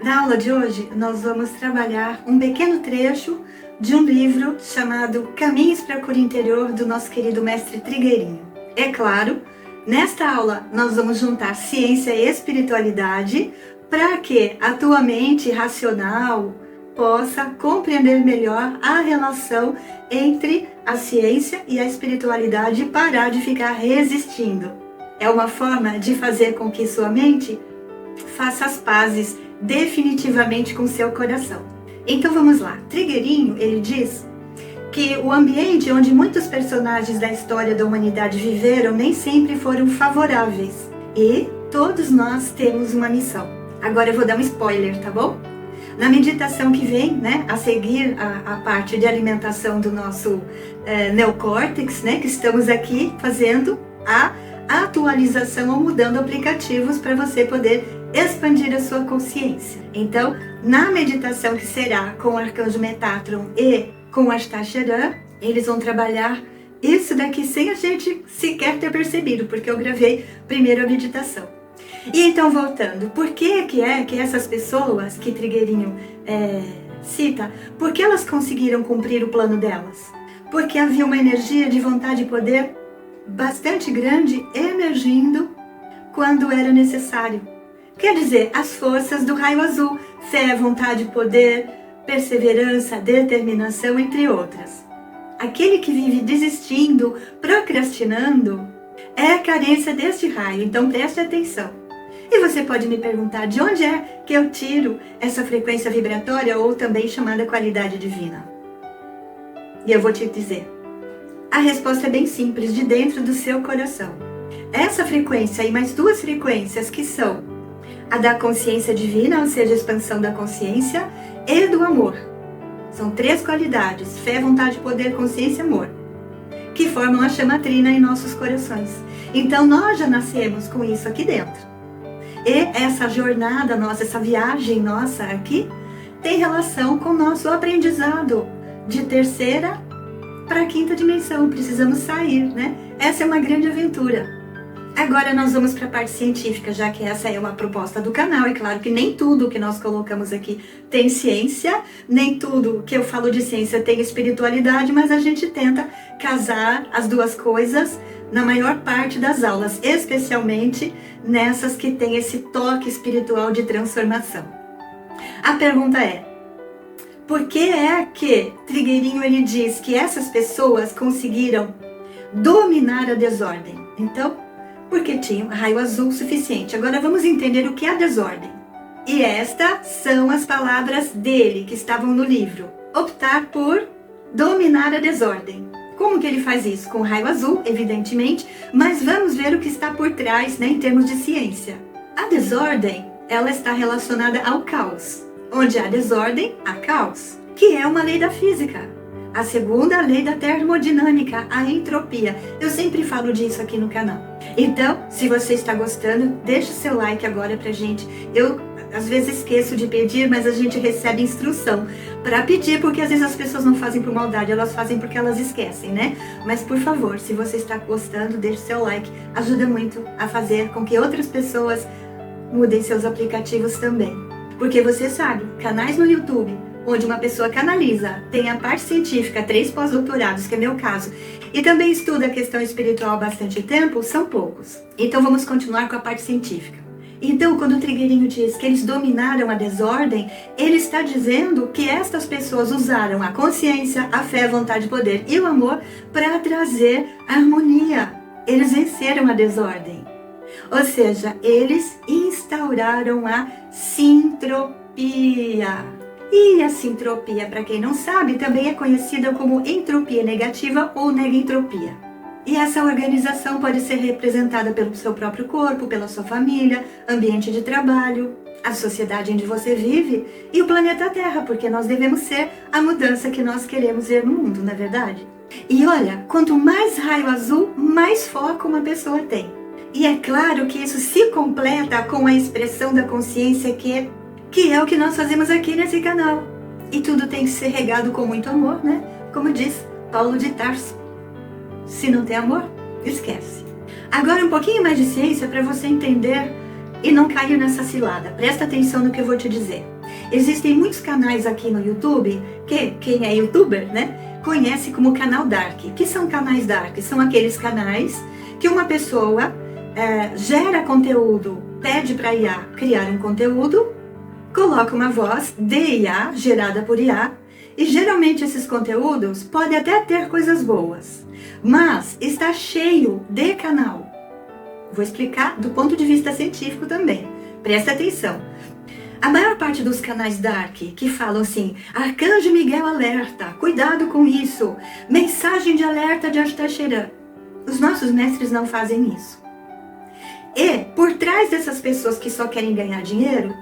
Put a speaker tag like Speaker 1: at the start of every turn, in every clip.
Speaker 1: Na aula de hoje, nós vamos trabalhar um pequeno trecho de um livro chamado Caminhos para a Cura Interior, do nosso querido mestre Trigueirinho. É claro, nesta aula nós vamos juntar ciência e espiritualidade para que a tua mente racional possa compreender melhor a relação entre a ciência e a espiritualidade e parar de ficar resistindo. É uma forma de fazer com que sua mente faça as pazes definitivamente com seu coração. Então vamos lá. Trigueirinho, ele diz que o ambiente onde muitos personagens da história da humanidade viveram nem sempre foram favoráveis. E todos nós temos uma missão. Agora eu vou dar um spoiler, tá bom? Na meditação que vem, a seguir a parte de alimentação do nosso neocórtex, que estamos aqui fazendo a atualização ou mudando aplicativos para você poder expandir a sua consciência. Então, na meditação que será com o Arcanjo Metatron e com o Astacheran, eles vão trabalhar isso daqui sem a gente sequer ter percebido, porque eu gravei primeiro a meditação. E então, voltando, por que essas pessoas que Trigueirinho cita, por que elas conseguiram cumprir o plano delas? Porque havia uma energia de vontade e poder bastante grande emergindo quando era necessário. Quer dizer, as forças do raio azul, fé, vontade, poder, perseverança, determinação, entre outras. Aquele que vive desistindo, procrastinando, é a carência deste raio, então preste atenção. E você pode me perguntar de onde é que eu tiro essa frequência vibratória ou também chamada qualidade divina? E eu vou te dizer. A resposta é bem simples, de dentro do seu coração. Essa frequência e mais duas frequências que são a da consciência divina, ou seja, a expansão da consciência, e do amor. São três qualidades, fé, vontade, poder, consciência e amor, que formam a chama trina em nossos corações. Então nós já nascemos com isso aqui dentro. E essa jornada nossa, essa viagem nossa aqui, tem relação com o nosso aprendizado de terceira para a quinta dimensão. Precisamos sair, Essa é uma grande aventura. Agora nós vamos para a parte científica, já que essa é uma proposta do canal. É claro que nem tudo que nós colocamos aqui tem ciência, nem tudo que eu falo de ciência tem espiritualidade, mas a gente tenta casar as duas coisas na maior parte das aulas, especialmente nessas que tem esse toque espiritual de transformação. A pergunta é: por que é que Trigueirinho ele diz que essas pessoas conseguiram dominar a desordem? Então, porque tinham raio azul suficiente. Agora vamos entender o que é a desordem. E estas são as palavras dele que estavam no livro. Optar por dominar a desordem. Como que ele faz isso? Com raio azul, evidentemente, mas vamos ver o que está por trás, em termos de ciência. A desordem, ela está relacionada ao caos. Onde há desordem, há caos, que é uma lei da física. A segunda lei da termodinâmica, a entropia. Eu sempre falo disso aqui no canal. Então, se você está gostando, deixa o seu like agora pra gente. Eu, às vezes, esqueço de pedir, mas a gente recebe instrução para pedir, porque às vezes as pessoas não fazem por maldade, elas fazem porque elas esquecem, Mas, por favor, se você está gostando, deixa o seu like. Ajuda muito a fazer com que outras pessoas mudem seus aplicativos também. Porque você sabe, canais no YouTube onde uma pessoa canaliza, tem a parte científica, 3 pós-doutorados, que é meu caso, e também estuda a questão espiritual há bastante tempo, são poucos. Então vamos continuar com a parte científica. Então, quando o Trigueirinho diz que eles dominaram a desordem, ele está dizendo que estas pessoas usaram a consciência, a fé, a vontade, o poder e o amor para trazer harmonia. Eles venceram a desordem. Ou seja, eles instauraram a sintropia. E a sintropia, para quem não sabe, também é conhecida como entropia negativa ou negentropia. E essa organização pode ser representada pelo seu próprio corpo, pela sua família, ambiente de trabalho, a sociedade onde você vive e o planeta Terra, porque nós devemos ser a mudança que nós queremos ver no mundo, não é verdade? E olha, quanto mais raio azul, mais foco uma pessoa tem. E é claro que isso se completa com a expressão da consciência que é o que nós fazemos aqui nesse canal. E tudo tem que ser regado com muito amor, Como diz Paulo de Tarso. Se não tem amor, esquece. Agora um pouquinho mais de ciência para você entender e não cair nessa cilada. Presta atenção no que eu vou te dizer. Existem muitos canais aqui no YouTube, que quem é youtuber, né, conhece como canal Dark. O que são canais Dark? São aqueles canais que uma pessoa gera conteúdo, pede para IA criar um conteúdo, coloca uma voz de IA, gerada por IA, e geralmente esses conteúdos podem até ter coisas boas, mas está cheio de canal. Vou explicar do ponto de vista científico também, presta atenção. A maior parte dos canais Dark que falam assim, Arcanjo Miguel alerta, cuidado com isso, mensagem de alerta de Astacheran. Os nossos mestres não fazem isso. E por trás dessas pessoas que só querem ganhar dinheiro,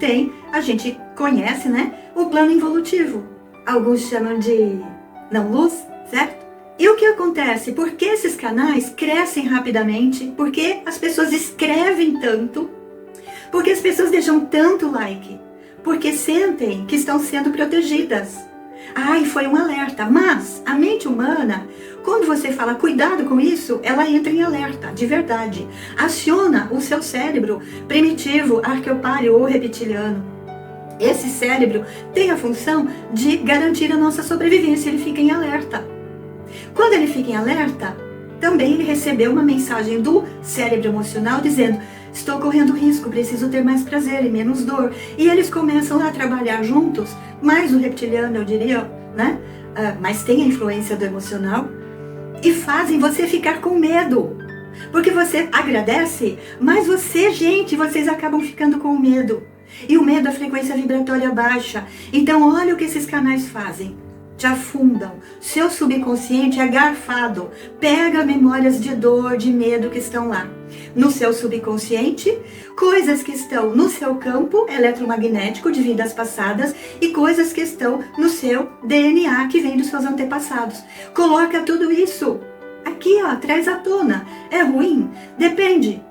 Speaker 1: a gente conhece, né, o plano involutivo. Alguns chamam de não-luz, certo? E o que acontece? Por que esses canais crescem rapidamente? Por que as pessoas escrevem tanto? Por que as pessoas deixam tanto like? Porque sentem que estão sendo protegidas. Ai, foi um alerta. Mas a mente humana, quando você fala cuidado com isso, ela entra em alerta, de verdade. Aciona o seu cérebro primitivo, arqueopário ou reptiliano. Esse cérebro tem a função de garantir a nossa sobrevivência, ele fica em alerta. Quando ele fica em alerta, também ele recebeu uma mensagem do cérebro emocional dizendo: estou correndo risco, preciso ter mais prazer e menos dor. E eles começam a trabalhar juntos, mais o reptiliano, eu diria, né? Mas tem a influência do emocional, e fazem você ficar com medo. Porque você agradece, mas vocês acabam ficando com medo. E o medo, a frequência vibratória baixa. Então olha o que esses canais fazem. Te afundam, seu subconsciente é garfado, pega memórias de dor, de medo que estão lá. No seu subconsciente, coisas que estão no seu campo eletromagnético de vidas passadas e coisas que estão no seu DNA que vem dos seus antepassados. Coloca tudo isso aqui, ó, traz à tona. É ruim? Depende.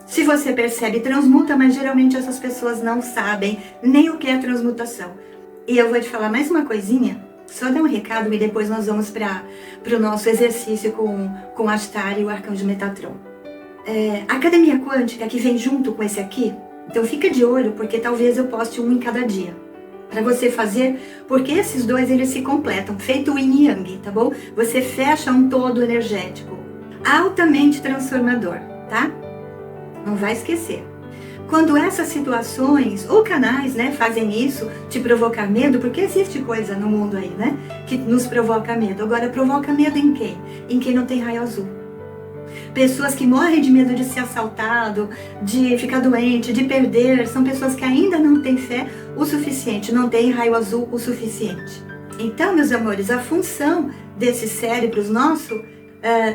Speaker 1: Se você percebe, transmuta, mas geralmente essas pessoas não sabem nem o que é transmutação. E eu vou te falar mais uma coisinha. Só dar um recado e depois nós vamos para o nosso exercício com Ashtar e o Arcanjo Metatron. A Academia Quântica que vem junto com esse aqui, então fica de olho porque talvez eu poste um em cada dia. Para você fazer, porque esses dois eles se completam, feito o Yin Yang, tá bom? Você fecha um todo energético, altamente transformador, tá? Não vai esquecer. Quando essas situações ou canais, né, fazem isso, te provocar medo, porque existe coisa no mundo aí, né, que nos provoca medo. Agora, provoca medo em quem? Em quem não tem raio azul. Pessoas que morrem de medo de ser assaltado, de ficar doente, de perder, são pessoas que ainda não têm fé o suficiente, não têm raio azul o suficiente. Então, meus amores, a função desses cérebros nossos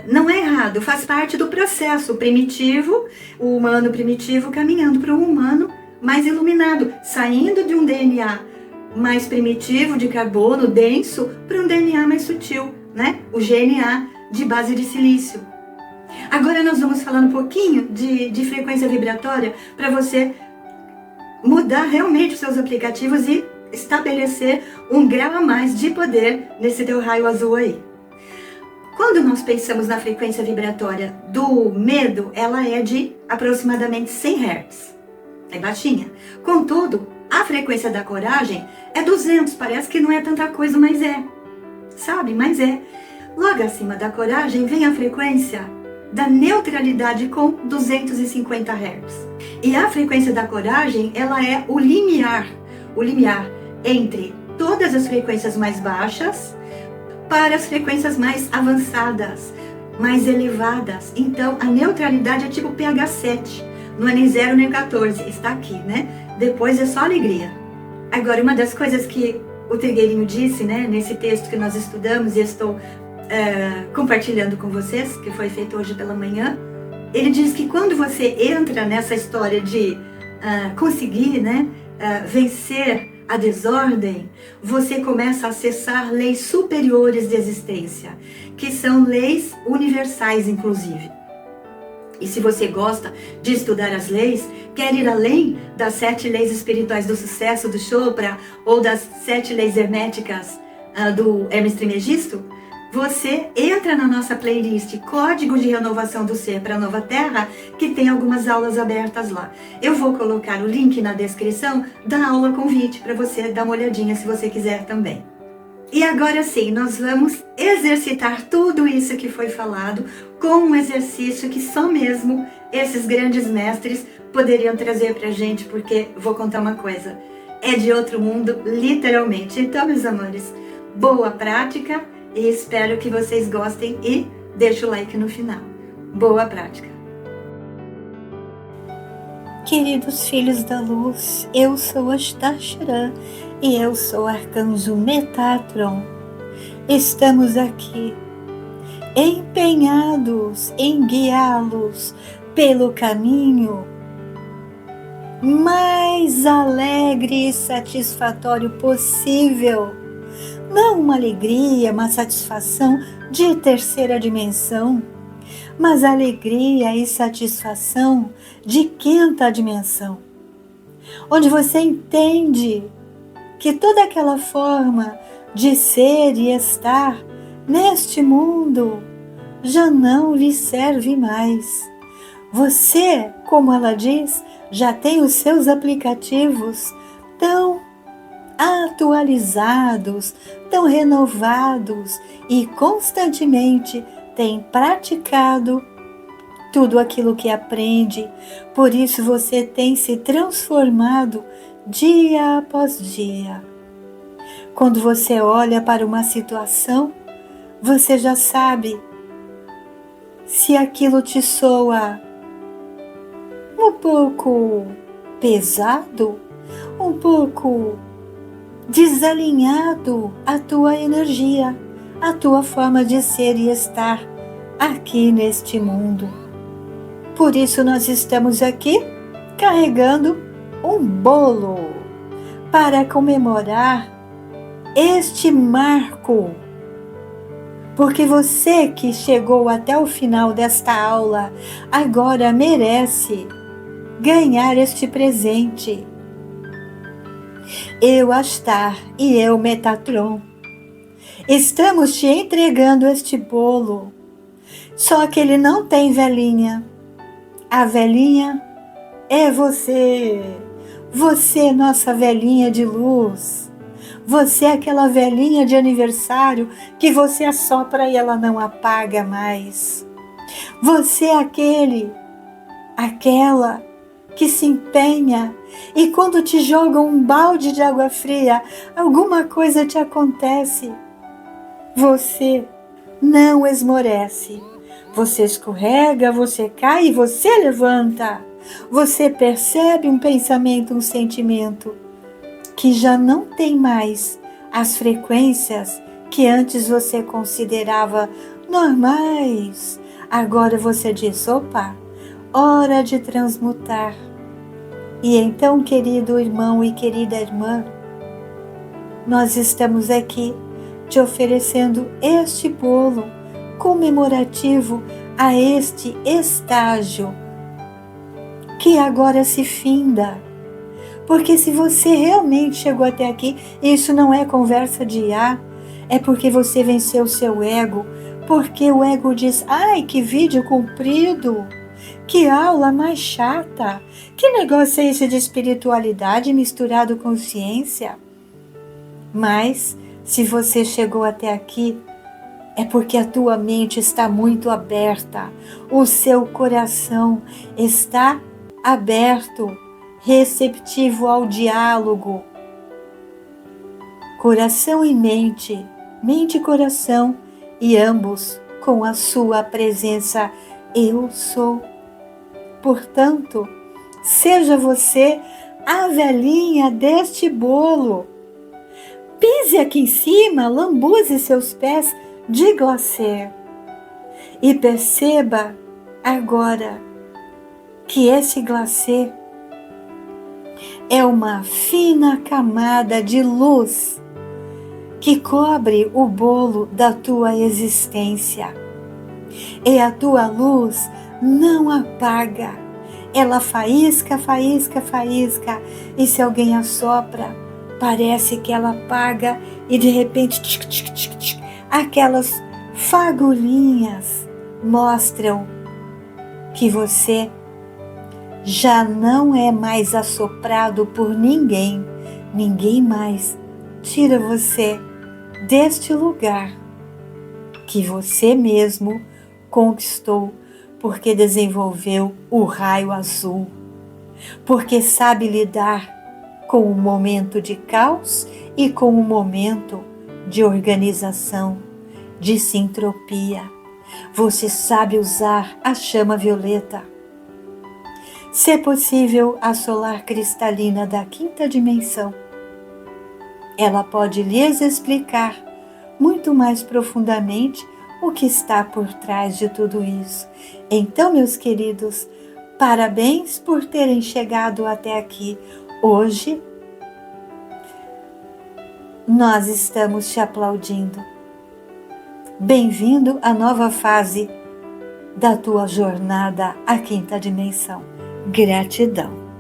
Speaker 1: não é errado, faz parte do processo primitivo, o humano primitivo caminhando para um humano mais iluminado, saindo de um DNA mais primitivo, de carbono, denso, para um DNA mais sutil, né? O GNA de base de silício. Agora nós vamos falar um pouquinho de frequência vibratória para você mudar realmente os seus aplicativos e estabelecer um grau a mais de poder nesse teu raio azul aí. Quando nós pensamos na frequência vibratória do medo, ela é de aproximadamente 100 Hz. É baixinha. Contudo, a frequência da coragem é 200. Parece que não é tanta coisa, mas é. Sabe? Mas é. Logo acima da coragem vem a frequência da neutralidade com 250 Hz. E a frequência da coragem, ela é o limiar entre todas as frequências mais baixas para as frequências mais avançadas, mais elevadas. Então, a neutralidade é tipo pH 7, não é nem 0 nem 14, está aqui, né? Depois é só alegria. Agora, uma das coisas que o Trigueirinho disse, né, nesse texto que nós estudamos e estou compartilhando com vocês, que foi feito hoje pela manhã, ele diz que quando você entra nessa história de conseguir, né, vencer a desordem, você começa a acessar leis superiores de existência, que são leis universais, inclusive. E se você gosta de estudar as leis, quer ir além das 7 leis espirituais do sucesso do Chopra ou das 7 leis herméticas do Hermes Trismegisto, você entra na nossa playlist Código de Renovação do Ser para a Nova Terra, que tem algumas aulas abertas lá. Eu vou colocar o link na descrição da aula convite para você dar uma olhadinha se você quiser também. E agora sim, nós vamos exercitar tudo isso que foi falado com um exercício que só mesmo esses grandes mestres poderiam trazer pra gente, porque vou contar uma coisa, é de outro mundo, literalmente. Então, meus amores, boa prática e espero que vocês gostem e deixa o like no final. Boa prática!
Speaker 2: Queridos filhos da luz, eu sou Astashara e eu sou Arcanjo Metatron. Estamos aqui, empenhados em guiá-los pelo caminho mais alegre e satisfatório possível. Não uma alegria, uma satisfação de terceira dimensão, mas alegria e satisfação de quinta dimensão, onde você entende que toda aquela forma de ser e estar neste mundo já não lhe serve mais. Você, como ela diz, já tem os seus aplicativos tão atualizados, tão renovados e constantemente tem praticado tudo aquilo que aprende. Por isso você tem se transformado dia após dia. Quando você olha para uma situação, você já sabe se aquilo te soa um pouco pesado, um pouco desalinhado à tua energia, à tua forma de ser e estar aqui neste mundo. Por isso nós estamos aqui carregando um bolo para comemorar este marco, porque você que chegou até o final desta aula agora merece ganhar este presente. Eu, Astar, e eu, Metatron, estamos te entregando este bolo, só que ele não tem velhinha. A velhinha é você. Você, nossa velhinha de luz. Você é aquela velhinha de aniversário que você assopra e ela não apaga mais. Você é aquela que se empenha e quando te jogam um balde de água fria, alguma coisa te acontece. Você não esmorece. Você escorrega, você cai e você levanta. Você percebe um pensamento, um sentimento que já não tem mais as frequências que antes você considerava normais. Agora você diz, opa, hora de transmutar. E então, querido irmão e querida irmã, nós estamos aqui te oferecendo este bolo comemorativo a este estágio que agora se finda. Porque se você realmente chegou até aqui, isso não é conversa de IA, é porque você venceu o seu ego, porque o ego diz, ai, que vídeo comprido, que aula mais chata, que negócio é esse de espiritualidade misturado com ciência? Mas, se você chegou até aqui, é porque a tua mente está muito aberta, o seu coração está aberto, receptivo ao diálogo. Coração e mente, mente e coração, e ambos com a sua presença, eu sou. Portanto, seja você a velhinha deste bolo. Pise aqui em cima, lambuze seus pés de glacê e perceba agora que esse glacê é uma fina camada de luz que cobre o bolo da tua existência. E a tua luz não apaga, ela faísca, faísca, faísca, e se alguém assopra, parece que ela apaga e de repente tic, tic, tic, tic, aquelas fagulhinhas mostram que você já não é mais assoprado por ninguém. Ninguém mais tira você deste lugar que você mesmo conquistou, porque desenvolveu o raio azul, porque sabe lidar com o momento de caos e com o momento de organização, de sintropia. Você sabe usar a chama violeta. Se possível, a solar cristalina da quinta dimensão. Ela pode lhes explicar muito mais profundamente o que está por trás de tudo isso. Então, meus queridos, parabéns por terem chegado até aqui. Hoje, nós estamos te aplaudindo. Bem-vindo à nova fase da tua jornada à quinta dimensão. Gratidão.